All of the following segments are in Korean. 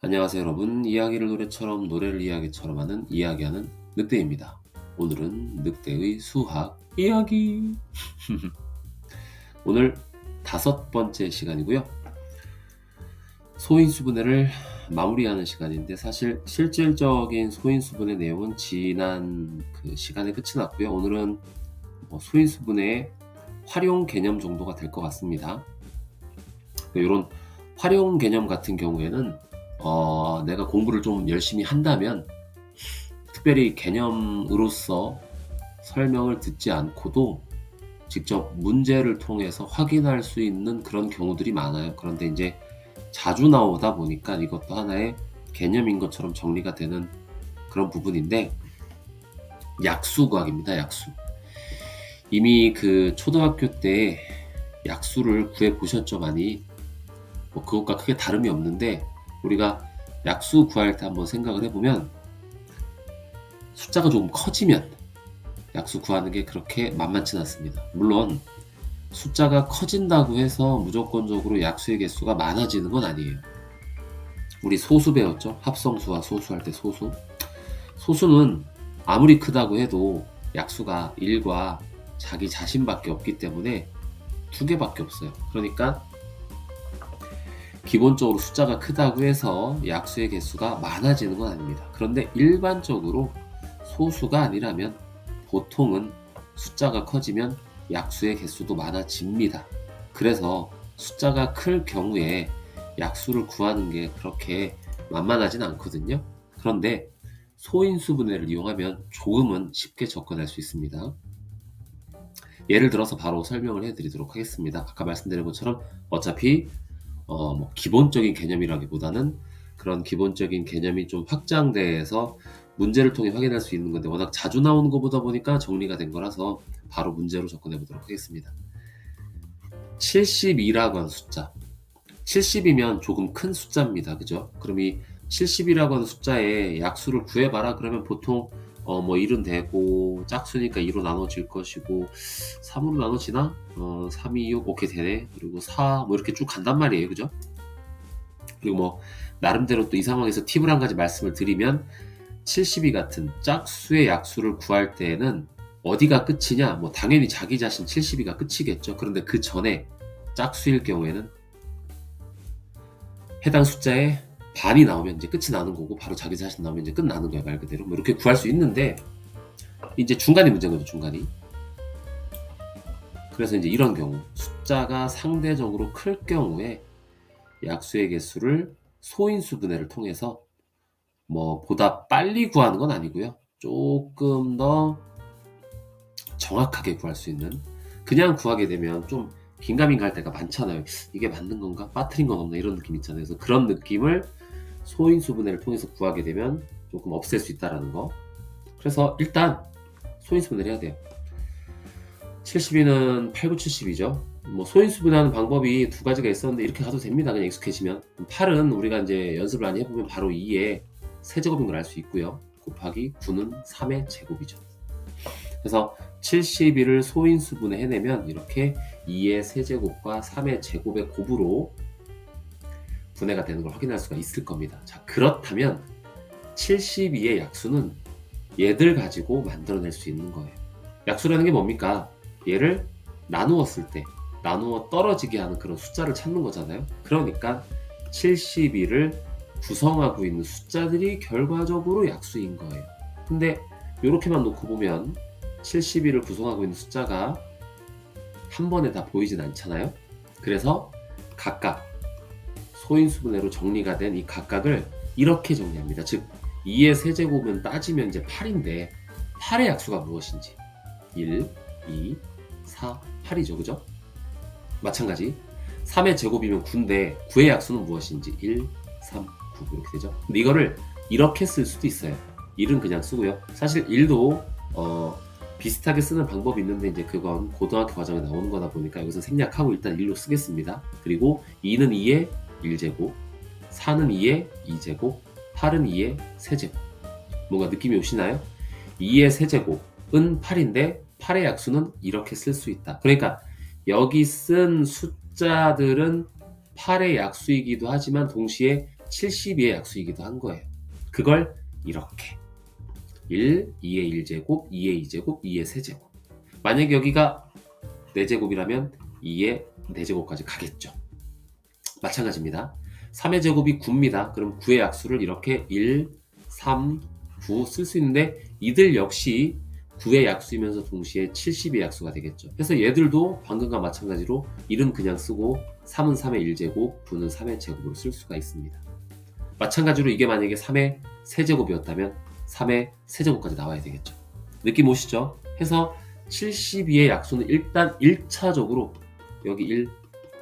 안녕하세요 여러분. 이야기를 노래처럼 노래를 이야기처럼 하는 이야기하는 늑대입니다. 오늘은 늑대의 수학 이야기. 오늘 5번째 시간이고요. 소인수분해를 마무리하는 시간인데 사실 실질적인 소인수분해 내용은 지난 그 시간에 끝이 났고요. 오늘은 소인수분해의 활용 개념 정도가 될 것 같습니다. 이런 활용 개념 같은 경우에는 내가 공부를 좀 열심히 한다면 특별히 개념으로서 설명을 듣지 않고도 직접 문제를 통해서 확인할 수 있는 그런 경우들이 많아요. 그런데 이제 자주 나오다 보니까 이것도 하나의 개념인 것처럼 정리가 되는 그런 부분인데, 약수과학입니다. 약수. 이미 그 초등학교 때 약수를 구해 보셨죠, 많이? 그것과 크게 다름이 없는데, 우리가 약수 구할 때 한번 생각을 해보면 숫자가 조금 커지면 약수 구하는 게 그렇게 만만치 않습니다. 물론 숫자가 커진다고 해서 무조건적으로 약수의 개수가 많아지는 건 아니에요. 우리 소수 배웠죠? 합성수와 소수할 때 소수. 소수는 아무리 크다고 해도 약수가 1과 자기 자신밖에 없기 때문에 2개밖에 없어요. 그러니까 기본적으로 숫자가 크다고 해서 약수의 개수가 많아지는 건 아닙니다. 그런데 일반적으로 소수가 아니라면 보통은 숫자가 커지면 약수의 개수도 많아집니다. 그래서 숫자가 클 경우에 약수를 구하는 게 그렇게 만만하진 않거든요. 그런데 소인수분해를 이용하면 조금은 쉽게 접근할 수 있습니다. 예를 들어서 바로 설명을 해드리도록 하겠습니다. 아까 말씀드린 것처럼 어차피 기본적인 개념이라기보다는 그런 기본적인 개념이 좀 확장돼서 문제를 통해 확인할 수 있는 건데, 워낙 자주 나오는 것보다 보니까 정리가 된 거라서 바로 문제로 접근해 보도록 하겠습니다. 72라고 하는 숫자. 70이면 조금 큰 숫자입니다. 그죠? 그럼 이 70이라고 하는 숫자에 약수를 구해봐라 그러면 보통 1은 되고 짝수니까 2로 나눠질 것이고 3으로 나눠지나? 3, 2, 6 오케이 되네. 그리고 4 이렇게 쭉 간단 말이에요. 그죠? 그리고 나름대로 또 이 상황에서 팁을 한 가지 말씀을 드리면, 72 같은 짝수의 약수를 구할 때에는 어디가 끝이냐? 당연히 자기 자신 72가 끝이겠죠. 그런데 그 전에 짝수일 경우에는 해당 숫자의 반이 나오면 이제 끝이 나는 거고, 바로 자기 자신 나오면 이제 끝나는 거예요. 말 그대로. 이렇게 구할 수 있는데, 이제 중간이 문제인 거죠. 중간이. 그래서 이제 이런 경우, 숫자가 상대적으로 클 경우에 약수의 개수를 소인수분해를 통해서 보다 빨리 구하는 건 아니고요. 조금 더 정확하게 구할 수 있는, 그냥 구하게 되면 좀 긴가민가 할 때가 많잖아요. 이게 맞는 건가? 빠뜨린 건 없나? 이런 느낌 있잖아요. 그래서 그런 느낌을 소인수분해를 통해서 구하게 되면 조금 없앨 수 있다는 거. 그래서 일단 소인수분해를 해야 돼요. 72는 8, 9, 70이죠. 소인수분해하는 방법이 두 가지가 있었는데 이렇게 가도 됩니다. 그냥 익숙해지면. 8은 우리가 이제 연습을 많이 해보면 바로 2의 세제곱인 걸 알 수 있고요. 곱하기 9는 3의 제곱이죠. 그래서 71을 소인수분해 해내면 이렇게 2의 세제곱과 3의 제곱의 곱으로 분해가 되는 걸 확인할 수가 있을 겁니다. 자, 그렇다면 72의 약수는 얘들 가지고 만들어낼 수 있는 거예요. 약수라는 게 뭡니까? 얘를 나누었을 때 나누어 떨어지게 하는 그런 숫자를 찾는 거잖아요. 그러니까 72를 구성하고 있는 숫자들이 결과적으로 약수인 거예요. 근데 이렇게만 놓고 보면 72를 구성하고 있는 숫자가 한 번에 다 보이진 않잖아요. 그래서 각각 소인수분해로 정리가 된 이 각각을 이렇게 정리합니다. 즉 2의 세제곱은 따지면 이제 8인데 8의 약수가 무엇인지 1, 2, 4, 8이죠. 그죠? 마찬가지 3의 제곱이면 9인데 9의 약수는 무엇인지 1, 3, 9 이렇게 되죠. 근데 이거를 이렇게 쓸 수도 있어요. 1은 그냥 쓰고요. 사실 1도 비슷하게 쓰는 방법이 있는데 이제 그건 고등학교 과정에 나오는 거다 보니까 여기서 생략하고 일단 1로 쓰겠습니다. 그리고 2는 2의 1제곱, 4는 2의 2제곱, 8은 2의 세제곱. 뭔가 느낌이 오시나요? 2의 세제곱은 8인데 8의 약수는 이렇게 쓸 수 있다. 그러니까 여기 쓴 숫자들은 8의 약수이기도 하지만 동시에 72의 약수이기도 한 거예요. 그걸 이렇게 1, 2의 1제곱, 2의 2제곱, 2의 세제곱. 만약에 여기가 4제곱이라면 2의 4제곱까지 가겠죠. 마찬가지입니다. 3의 제곱이 9입니다. 그럼 9의 약수를 이렇게 1, 3, 9 쓸 수 있는데 이들 역시 9의 약수이면서 동시에 70의 약수가 되겠죠. 그래서 얘들도 방금과 마찬가지로 1은 그냥 쓰고 3은 3의 1제곱, 9는 3의 제곱으로 쓸 수가 있습니다. 마찬가지로 이게 만약에 3의 세제곱이었다면 3의 세제곱까지 나와야 되겠죠. 느낌 오시죠? 해서 72의 약수는 일단 1차적으로 여기 1,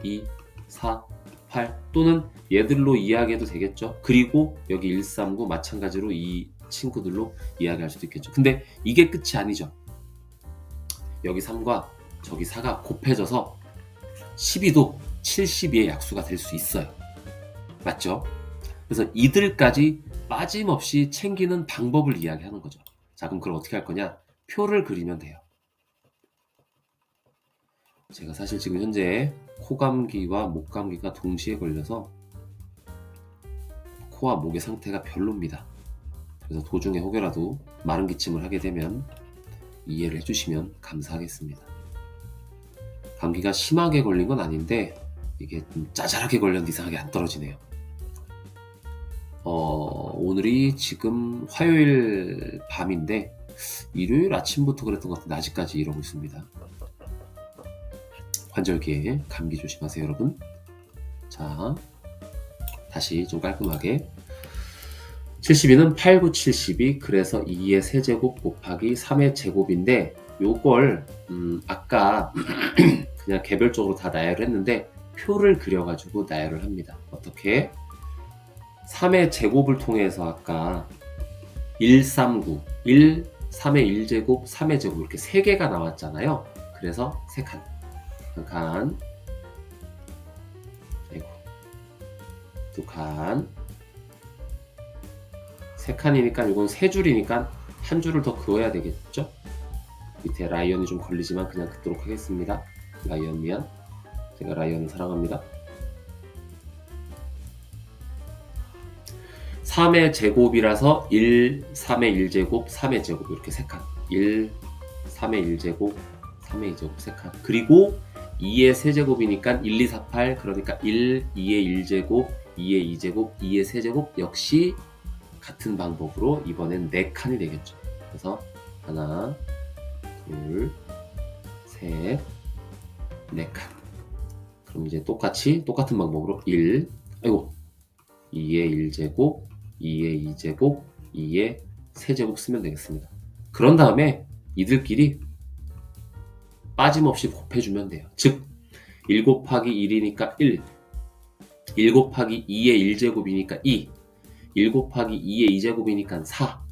2, 4, 8 또는 얘들로 이야기해도 되겠죠. 그리고 여기 1, 3, 9 마찬가지로 이 친구들로 이야기할 수도 있겠죠. 근데 이게 끝이 아니죠. 여기 3과 저기 4가 곱해져서 12도 72의 약수가 될 수 있어요. 맞죠? 그래서 이들까지 빠짐없이 챙기는 방법을 이야기하는 거죠. 자, 그럼 그걸 어떻게 할 거냐? 표를 그리면 돼요. 제가 사실 지금 현재 코감기와 목감기가 동시에 걸려서 코와 목의 상태가 별로입니다. 그래서 도중에 혹여라도 마른 기침을 하게 되면 이해를 해주시면 감사하겠습니다. 감기가 심하게 걸린 건 아닌데 이게 좀 짜잘하게 걸렸는데 이상하게 안 떨어지네요. 오늘이 지금 화요일 밤인데 일요일 아침부터 그랬던 것 같은데 아직까지 이러고 있습니다. 환절기에 감기 조심하세요, 여러분. 자, 다시 좀 깔끔하게 72는 8, 9, 72 그래서 2의 세제곱 곱하기 3의 제곱인데 요걸 아까 그냥 개별적으로 다 나열을 했는데 표를 그려가지고 나열을 합니다. 어떻게? 3의 제곱을 통해서 아까 1, 3, 9, 1, 3의 1제곱, 3의 제곱 이렇게 3개가 나왔잖아요. 그래서 3칸. 한 칸, 아이고, 2칸, 3칸이니까 이건 3줄이니까 한 줄을 더 그어야 되겠죠? 밑에 라이언이 좀 걸리지만 그냥 긋도록 하겠습니다. 라이언 미안. 제가 라이언을 사랑합니다. 3의 제곱이라서 1, 3의 1제곱, 3의 제곱 이렇게 3칸 1, 3의 1제곱, 3의 2제곱 3칸 그리고 2의 세제곱이니까 1, 2, 4, 8 그러니까 1, 2의 1제곱, 2의 2제곱, 2의 세제곱 역시 같은 방법으로 이번엔 4칸이 되겠죠. 그래서 하나, 둘, 셋, 4칸 그럼 이제 똑같은 방법으로 1, 아이고 2의 1제곱, 2의 2제곱, 2의 세제곱 쓰면 되겠습니다. 그런 다음에 이들끼리 빠짐없이 곱해주면 돼요. 즉 1 곱하기 1이니까 1, 1 곱하기 2의 1제곱이니까 2, 1 곱하기 2의 2제곱이니까 4,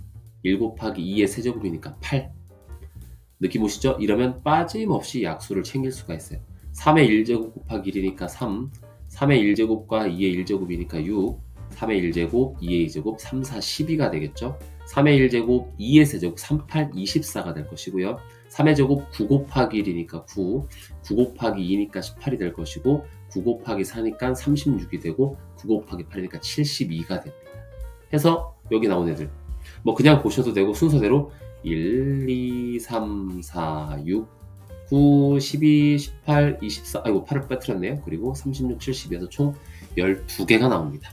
1 곱하기 2의 세제곱이니까 8 느낌 오시죠? 이러면 빠짐없이 약수를 챙길 수가 있어요. 3의 1제곱 곱하기 1이니까 3, 3의 1제곱과 2의 1제곱이니까 6, 3의 1제곱, 2의 2제곱, 3, 4, 12가 되겠죠. 3의 1제곱, 2의 세제곱, 3, 8, 24가 될 것이고요. 3의 제곱 9 곱하기 1이니까 9, 9 곱하기 2니까 18이 될 것이고 9 곱하기 4니까 36이 되고 9 곱하기 8이니까 72가 됩니다. 해서 여기 나온 애들 뭐 그냥 보셔도 되고 순서대로 1, 2, 3, 4, 6, 9, 12, 18, 24 아이고 8을 빼뜨렸네요. 그리고 36, 72에서 총 12개가 나옵니다.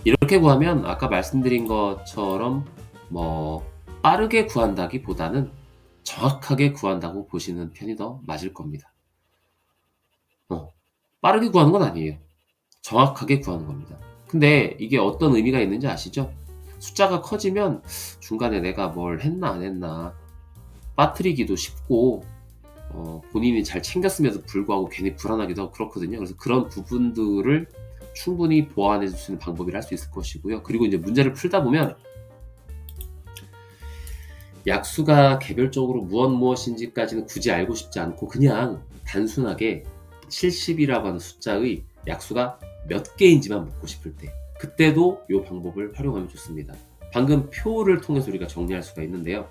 이렇게 구하면 아까 말씀드린 것처럼 뭐 빠르게 구한다기보다는 정확하게 구한다고 보시는 편이 더 맞을 겁니다. 빠르게 구하는 건 아니에요. 정확하게 구하는 겁니다. 근데 이게 어떤 의미가 있는지 아시죠? 숫자가 커지면 중간에 내가 뭘 했나 안 했나 빠뜨리기도 쉽고 본인이 잘 챙겼음에도 불구하고 괜히 불안하기도 하고 그렇거든요. 그래서 그런 부분들을 충분히 보완해 줄 수 있는 방법이라 할 수 있을 것이고요. 그리고 이제 문제를 풀다 보면 약수가 개별적으로 무엇인지까지는 굳이 알고 싶지 않고 그냥 단순하게 70이라고 하는 숫자의 약수가 몇 개인지만 묻고 싶을 때 그때도 이 방법을 활용하면 좋습니다. 방금 표를 통해서 우리가 정리할 수가 있는데요.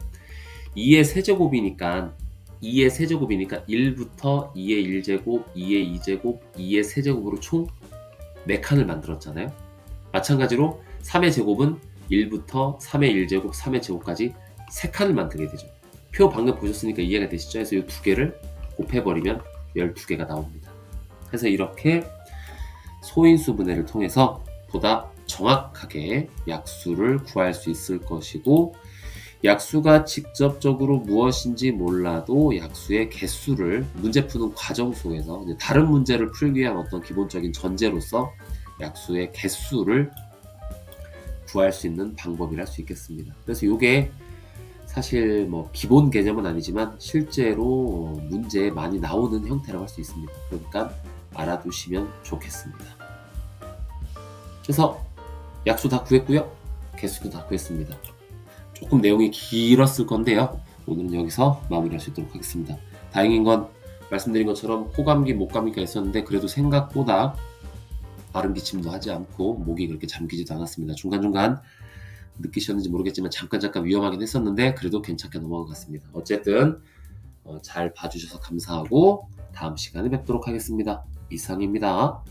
2의 세제곱이니까 1부터 2의 1제곱, 2의 2제곱, 2의 세제곱으로 총 4칸을 만들었잖아요. 마찬가지로 3의 제곱은 1부터 3의 1제곱, 3의 제곱까지 3칸을 만들게 되죠. 표 방금 보셨으니까 이해가 되시죠? 그래서 이 두 개를 곱해버리면 12개가 나옵니다. 그래서 이렇게 소인수 분해를 통해서 보다 정확하게 약수를 구할 수 있을 것이고, 약수가 직접적으로 무엇인지 몰라도 약수의 개수를 문제 푸는 과정 속에서 다른 문제를 풀기 위한 어떤 기본적인 전제로서 약수의 개수를 구할 수 있는 방법이라 할 수 있겠습니다. 그래서 이게 사실 뭐 기본 개념은 아니지만 실제로 문제에 많이 나오는 형태라고 할 수 있습니다. 그러니까 알아두시면 좋겠습니다. 그래서 약수 다 구했고요. 개수도 다 구했습니다. 조금 내용이 길었을 건데요. 오늘은 여기서 마무리할 수 있도록 하겠습니다. 다행인 건 말씀드린 것처럼 코감기, 목감기가 있었는데 그래도 생각보다 발음 기침도 하지 않고 목이 그렇게 잠기지도 않았습니다. 중간중간 느끼셨는지 모르겠지만 잠깐 위험하긴 했었는데 그래도 괜찮게 넘어간 것 같습니다. 어쨌든 잘 봐주셔서 감사하고 다음 시간에 뵙도록 하겠습니다. 이상입니다.